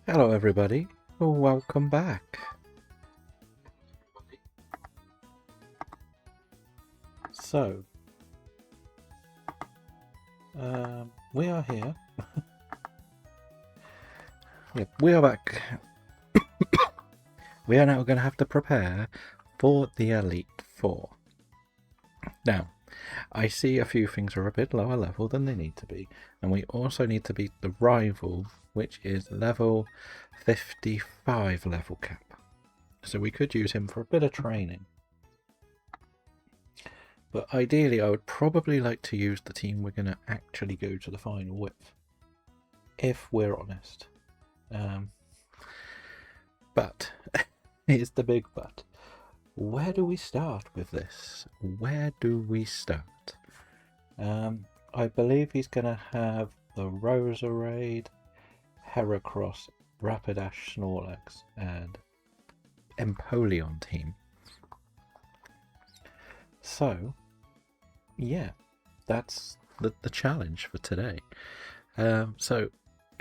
Hello everybody, welcome back. So, we are here. Yep, we are back. We are now going to have to prepare for the Elite Four. Now, I see a few things are a bit lower level than they need to be, and we also need to beat the rival, which is level 55 level cap. So we could use him for a bit of training. But ideally, I would probably like to use the team we're going to actually go to the final with, if we're honest. But, here's the big but. Where do we start with this? Where do we start? I believe he's going to have the Roserade, Heracross, Rapidash, Snorlax, and Empoleon team. So, yeah, that's the challenge for today. So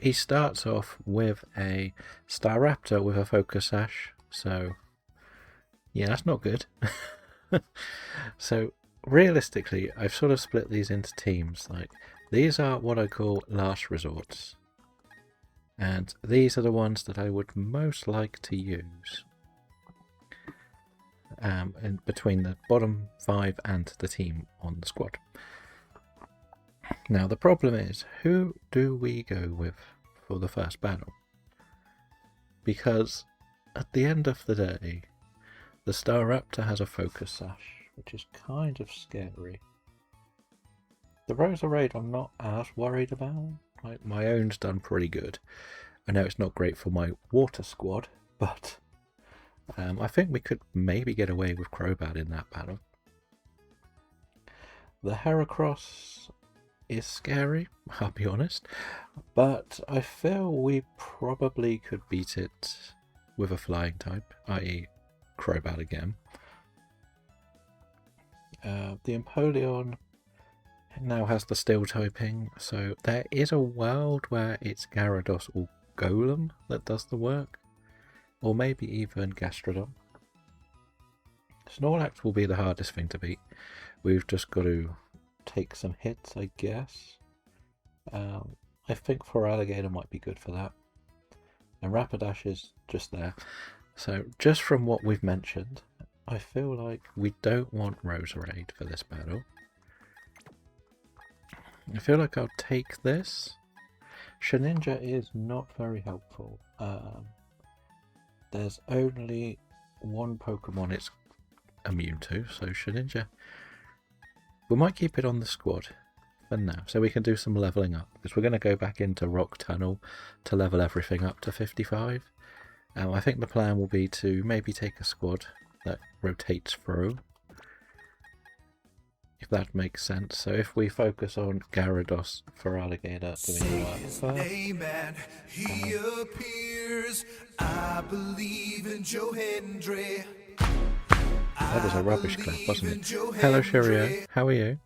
he starts off with a Staraptor with a Focus Sash. So, yeah, that's not good. So, realistically, I've sort of split these into teams. Like, these are what I call last resorts. And these are the ones that I would most like to use. In between the bottom 5 and the team on the squad. Now the problem is, who do we go with for the first battle? Because at the end of the day, the Staraptor has a Focus Sash, which is kind of scary. The Roserade I'm not as worried about. Like, my own's done pretty good. I know it's not great for my water squad, but I think we could maybe get away with Crobat in that battle. The Heracross is scary, I'll be honest, but I feel we probably could beat it with a flying type, i.e. Crobat again. The Empoleon now has the steel typing, so there is a world where it's Gyarados or Golem that does the work. Or maybe even Gastrodon. Snorlax will be the hardest thing to beat. We've just got to take some hits, I guess. I think Feraligatr might be good for that. And Rapidash is just there. So just from what we've mentioned, I feel like we don't want Roserade for this battle. I feel like I'll take this. Shedinja is not very helpful. There's only one Pokemon it's immune to, so Shedinja. We might keep it on the squad for now, so we can do some leveling up, because we're going to go back into Rock Tunnel to level everything up to 55. I think the plan will be to maybe take a squad that rotates through, if that makes sense. So if we focus on Gyarados for Alligator doing work first. He appears. I believe in Joe Hendry. That was a rubbish clap, wasn't it? Hello, Cheerio. How are you?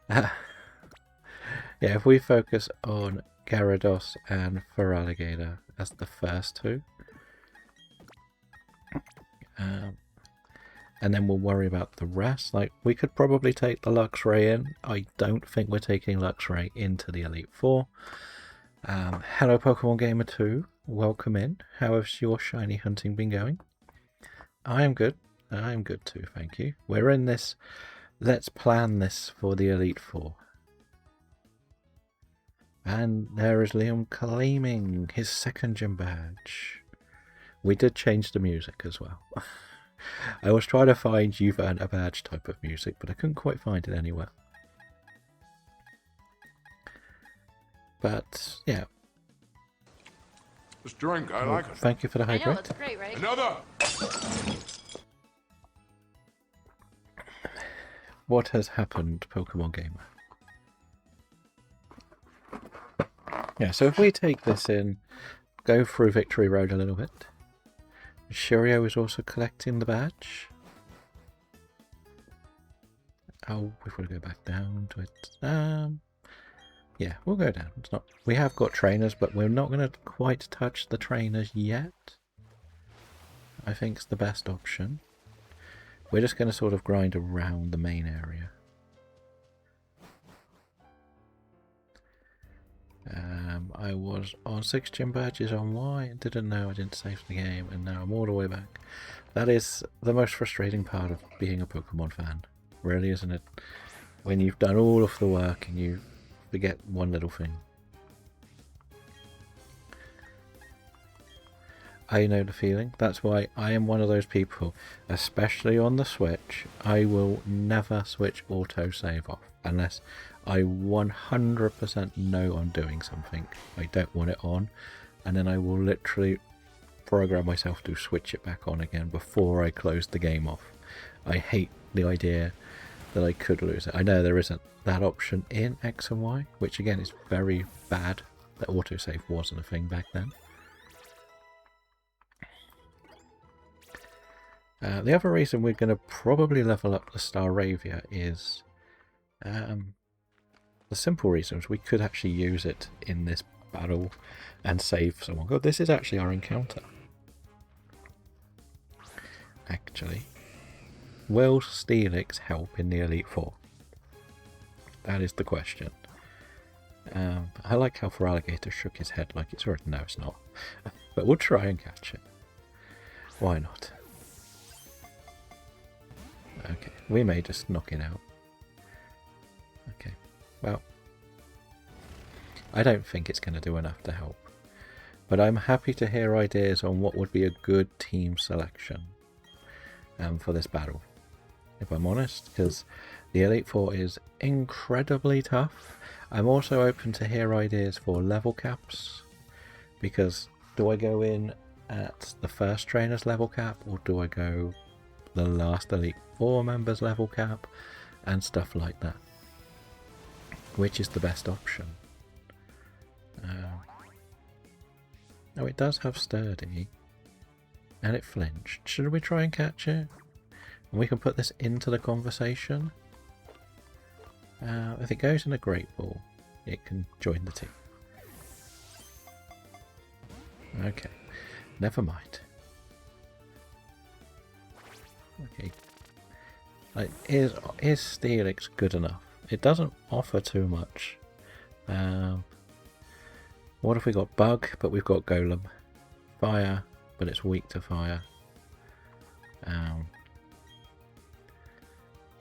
Yeah, if we focus on Gyarados and Feraligatr as the first two, and then we'll worry about the rest. Like, we could probably take the Luxray in. I don't think we're taking Luxray into the Elite Four. Hello, Pokemon Gamer 2. Welcome in. How has your shiny hunting been going? I am good. I am good too, thank you. We're in this. Let's plan this for the Elite Four. And there is Liam claiming his second gym badge. We did change the music as well. I was trying to find You've Earned a Badge type of music, but I couldn't quite find it anywhere. But, yeah. This drink, I like it. Thank you for the hydrate. I know, it's great, right? Another! What has happened, Pokemon Gamer? Yeah, so if we take this in, go through Victory Road a little bit. Cheerio is also collecting the badge. Oh, if we go back down to it. Yeah, we'll go down. It's not. We have got trainers, but we're not going to quite touch the trainers yet. I think it's the best option. We're just going to sort of grind around the main area. I was on 6 gym badges on Y, didn't know I didn't save the game, and now I'm all the way back. That is the most frustrating part of being a Pokemon fan, really, isn't it? When you've done all of the work and you forget one little thing. I know the feeling. That's why I am one of those people, especially on the Switch. I will never switch autosave off unless I 100% know I'm doing something. I don't want it on, and then I will literally program myself to switch it back on again before I close the game off. I hate the idea that I could lose it. I know there isn't that option in X and Y, which again is very bad that autosave wasn't a thing back then. The other reason we're going to probably level up the Staravia is the simple reason is we could actually use it in this battle and save someone. God, this is actually our encounter. Actually, will Steelix help in the Elite Four? That is the question. I like how Feraligatr shook his head like it's already. No, it's not. But we'll try and catch it. Why not? Okay, we may just knock it out. Okay, well, I don't think it's going to do enough to help. But I'm happy to hear ideas on what would be a good team selection for this battle, if I'm honest, because the Elite Four is incredibly tough. I'm also open to hear ideas for level caps, because do I go in at the first trainer's level cap, or do I go the last Elite Four members level cap, and stuff like that? Which is the best option? Oh, it does have sturdy, and it flinched. Should we try and catch it? And we can put this into the conversation. If it goes in a Great Ball, it can join the team. Okay, never mind. Okay, like, is Steelix good enough? It doesn't offer too much. What have we got? Bug, but we've got Golem. Fire, but it's weak to fire.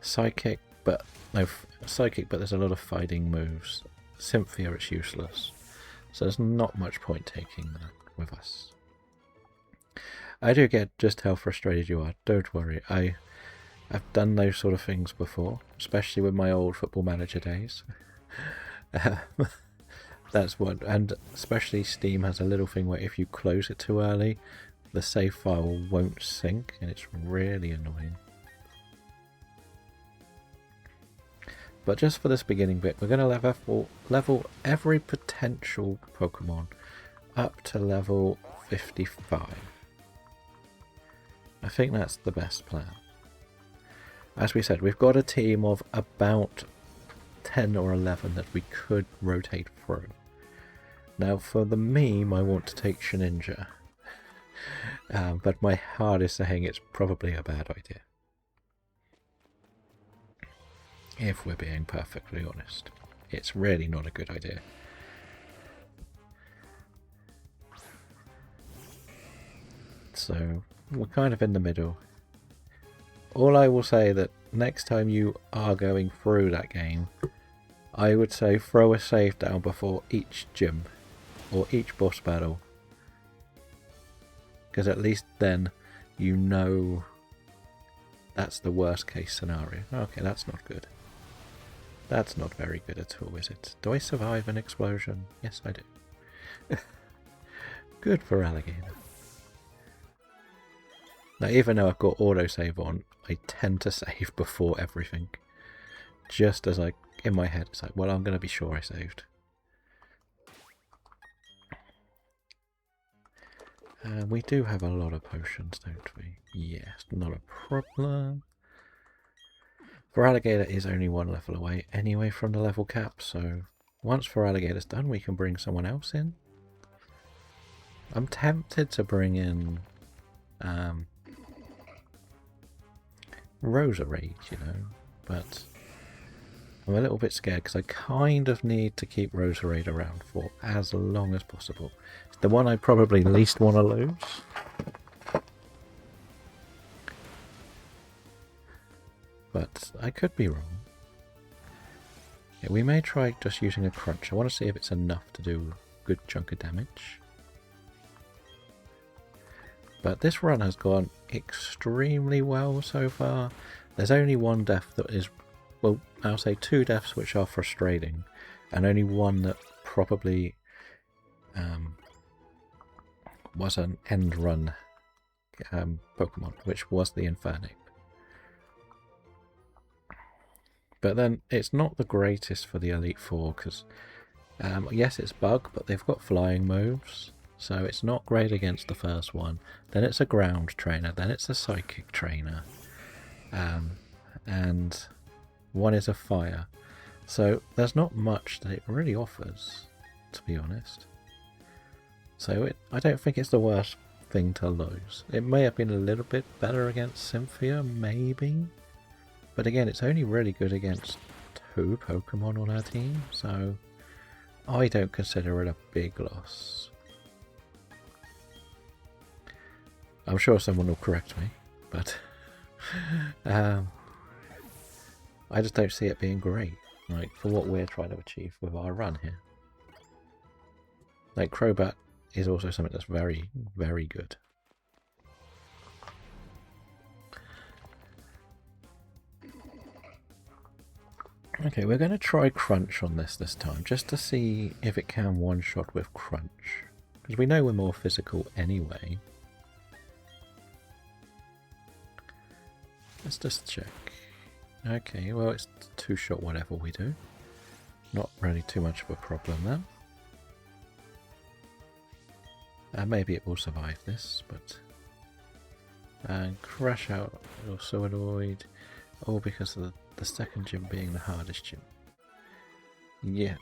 Psychic, but no, Psychic, but there's a lot of fighting moves. Cynthia, it's useless. So there's not much point taking that with us. I do get just how frustrated you are. Don't worry. I've done those sort of things before, especially with my old Football Manager days. That's what, and especially Steam has a little thing where if you close it too early, the save file won't sync, and it's really annoying. But just for this beginning bit, we're going to level every potential Pokemon up to level 55. I think that's the best plan. As we said, we've got a team of about 10 or 11 that we could rotate through. Now, for the meme, I want to take Shedinja. But my heart is saying it's probably a bad idea. If we're being perfectly honest. It's really not a good idea. So, we're kind of in the middle. All I will say that next time you are going through that game, I would say throw a save down before each gym or each boss battle, because at least then you know that's the worst case scenario. Okay, that's not good. That's not very good at all, is it? Do I survive an explosion? Yes, I do. Good for Alligator. Now, even though I've got autosave on, I tend to save before everything. Just as in my head, it's like, well, I'm going to be sure I saved. We do have a lot of potions, don't we? Yes, not a problem. Feraligatr is only one level away anyway from the level cap, so once Feraligator's done, we can bring someone else in. I'm tempted to bring in Roserade, you know, but I'm a little bit scared because I kind of need to keep Roserade around for as long as possible. It's the one I probably least want to lose. But I could be wrong. Yeah, we may try just using a crunch. I want to see if it's enough to do a good chunk of damage. But this run has gone extremely well so far. There's only one death that is, well, I'll say 2 deaths which are frustrating, and only one that probably was an end run Pokemon, which was the Infernape. But then it's not the greatest for the Elite Four because, yes, it's Bug, but they've got flying moves. So it's not great against the first one. Then it's a ground trainer. Then it's a psychic trainer. And one is a fire. So there's not much that it really offers, to be honest. So I don't think it's the worst thing to lose. It may have been a little bit better against Cynthia, maybe. But again, it's only really good against 2 Pokemon on our team. So I don't consider it a big loss. I'm sure someone will correct me, but I just don't see it being great, like, for what we're trying to achieve with our run here. Like, Crobat is also something that's very, very good. Okay, we're going to try Crunch on this time, just to see if it can one-shot with Crunch. Because we know we're more physical anyway. Let's just check. Okay, well, it's 2-shot whatever we do. Not really too much of a problem then. Maybe it will survive this, but... And Crash Out, also annoyed. Oh, because of the second gym being the hardest gym. Yeah.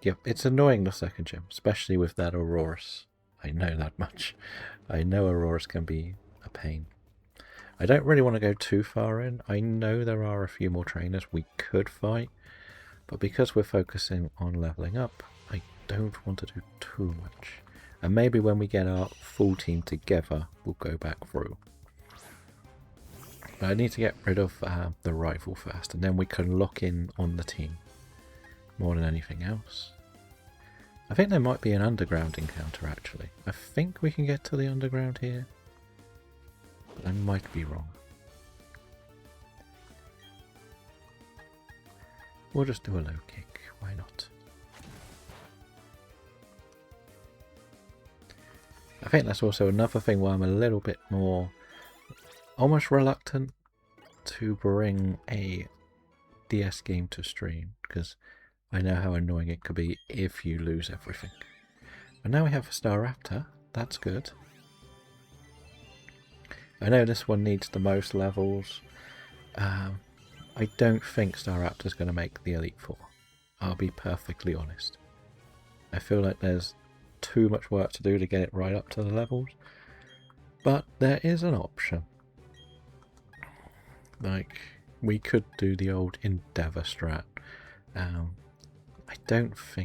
Yep, it's annoying, the second gym, especially with that Aurorus. I know that much. I know Aurorus can be a pain. I don't really want to go too far in. I know there are a few more trainers we could fight, but because we're focusing on leveling up, I don't want to do too much. And maybe when we get our full team together, we'll go back through. But I need to get rid of the rival first, and then we can lock in on the team more than anything else. I think there might be an underground encounter, actually. I think we can get to the underground here. I might be wrong. We'll just do a low kick, why not? I think that's also another thing why I'm a little bit more almost reluctant to bring a DS game to stream, because I know how annoying it could be if you lose everything. But now we have a Staraptor, that's good. I know this one needs the most levels. I don't think Staraptor's going to make the Elite Four. I'll be perfectly honest. I feel like there's too much work to do to get it right up to the levels. But there is an option. Like, we could do the old Endeavour strat. I don't think